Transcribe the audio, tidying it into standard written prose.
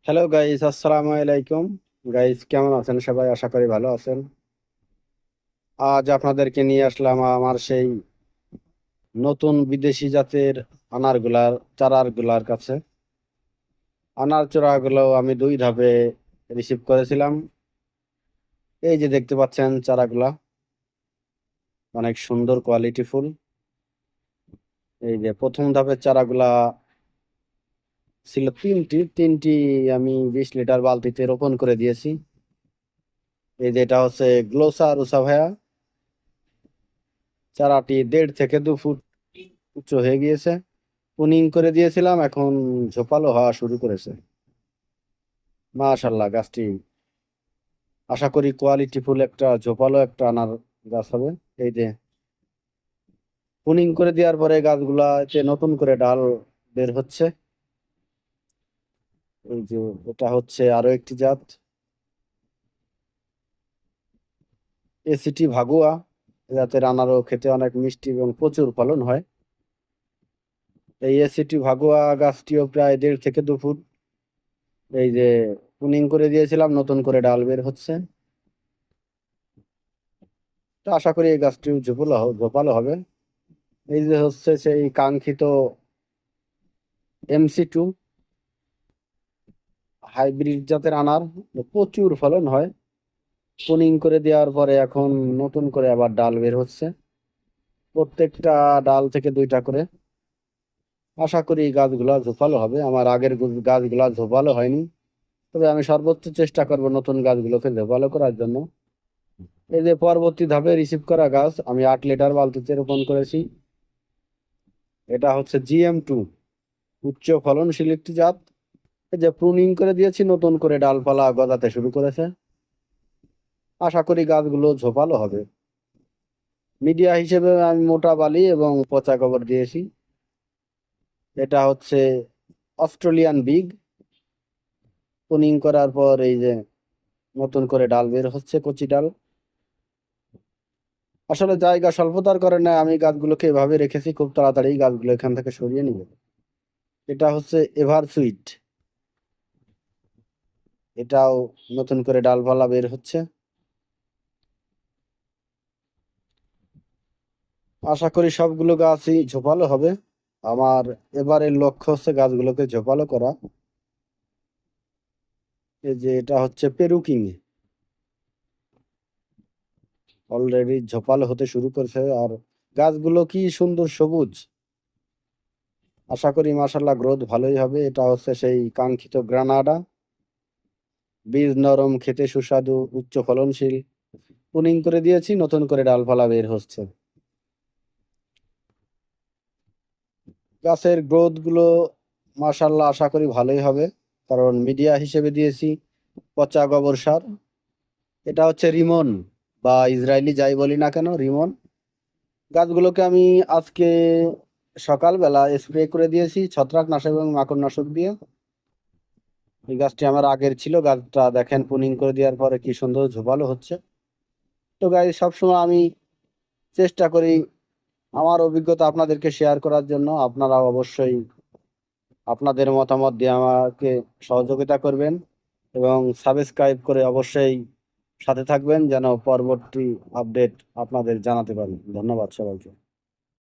Hello guys, আসসালামু আলাইকুম। Guys, কেমন আছেন সবাই? আশা করি ভালো আছেন। আজ আপনাদেরকে নিয়ে আসলাম আমার সেই নতুন বিদেশি জাতের চারার গুলার কাছে। আনার চারাগুলো আমি দুই ধাপে রিসিভ করেছিলাম। এই যে দেখতে পাচ্ছেন চারাগুলা, অনেক সুন্দর কোয়ালিটি ফুল। এই যে প্রথম ধাপের চারাগুলা ছিল তিনটি আমি 20 লিটার বালতিতে রোপণ করে দিয়েছি। এই যে এটা হচ্ছে গ্লোসা রুসা ভায়া। চারাটি 1.5 থেকে 2 ফুট উচ্চ হয়ে গিয়েছে। পুনিং করে দিয়েছিলাম, এখন ঝোপালো হওয়া শুরু করেছে। মাশাল্লাহ, গাছটি আশা করি কোয়ালিটি ফুল একটা ঝোপালো একটা আনার গাছ হবে। এই যে পুনিং করে দেওয়ার পরে গাছগুলাতে নতুন করে ডাল বের হচ্ছে। এই যে এটা হচ্ছে আরো একটি জাত, এসিটি ভাগুয়া। জাতের আনারও খেতে অনেক মিষ্টি এবং প্রচুর ফলন হয়। এই এসিটি ভাগুয়া গাছটিও প্রায় 1.5 থেকে 2 ফুট। এই যে পুনিং করে দিয়েছিলাম, নতুন করে ডাল বের হচ্ছে। তো আশা করি এই গাছটি ঝোপালো হবে। এই যে হচ্ছে সেই কাঙ্ক্ষিত MC2 হাইব্রিড জাতের আনার, প্রচুর ফলন হয়। প্রুনিং করে দেওয়ার পরে এখন নতুন করে আবার ডাল বের হচ্ছে, প্রত্যেকটা ডাল থেকে 2টা করে। আশা করি এই গাছগুলা ঝোপালো হবে। আমার আগের গাছগুলা ঝোপালো হয়নি, তবে আমি সর্বোচ্চ চেষ্টা করব নতুন গাছগুলোকে ঝোপালো করার জন্য। এই যে পরবর্তী ধাপে রিসিভ করা গাছ আমি 8 লিটার বালতিতে রোপণ করেছি। এটা হচ্ছে GM2, উচ্চ ফলনশীল একটি জাত। এই যে প্রুনিং করে দিয়েছি, নতুন করে ডালপালা গজাতে শুরু করেছে। আশা করি গাছগুলো ঝোপালো হবে। মিডিয়া হিসেবে আমি মোটা বালি এবং পচা গোবর দিয়েছি। এটা হচ্ছে অস্ট্রেলিয়ান বিগ। প্রুনিং করার পর এই যে নতুন করে ডাল বের হচ্ছে, কচি ডাল। আসলে জায়গা স্বল্পতার কারণে আমি গাছগুলোকে এভাবে রেখেছি, খুব তাড়াতাড়ি গাছগুলো এখান থেকে সরিয়ে নিবে। এটা হচ্ছে এভার সুইট, এটাও নতুন করে ডালপালা বের হচ্ছে। আশা করি সবগুলো গাছই ঝোপালো হবে। আমার এবারের লক্ষ্য হচ্ছে গাছগুলোকে ঝোপালো করা। এই যে এটা হচ্ছে পেরুকিং, অলরেডি ঝোপালো হতে শুরু করেছে। আর গাছগুলো কি সুন্দর সবুজ। আশা করি মাশাল্লাহ গ্রোথ ভালোই হবে। এটা হচ্ছে সেই কাঙ্ক্ষিত গ্রানাডা, বীজ নরম, খেতে সুস্বাদু, উচ্চ ফলনশীল। পুনিং করে দিয়েছি, নতুন করে ডালপালা বের হচ্ছে। গাছের গ্রোথ গুলো মাশাল্লাহ আশা করি ভালোই হবে, কারণ মিডিয়া হিসেবে দিয়েছি পচা গোবর সার। এটা হচ্ছে রিমন, বা ইসরায়েলি যাই বলি না কেন, রিমন। গাছগুলোকে আমি আজকে সকালবেলা স্প্রে করে দিয়েছি ছত্রাকনাশক এবং মাকড়নাশক দিয়ে। এই গাছটি আমার আগের ছিল, গাছটা দেখেন পুনিং করে দেওয়ার পরে কি সুন্দর ঝোপালো হচ্ছে। তো গাছ সবসময় আমি চেষ্টা করি আমার অভিজ্ঞতা আপনাদেরকে শেয়ার করার জন্য। আপনারা অবশ্যই আপনাদের মতামত দিয়ে আমাকে সহযোগিতা করবেন এবং সাবস্ক্রাইব করে অবশ্যই সাথে থাকবেন, যেন পরবর্তী আপডেট আপনাদের জানাতে পারি। ধন্যবাদ সবাইকে।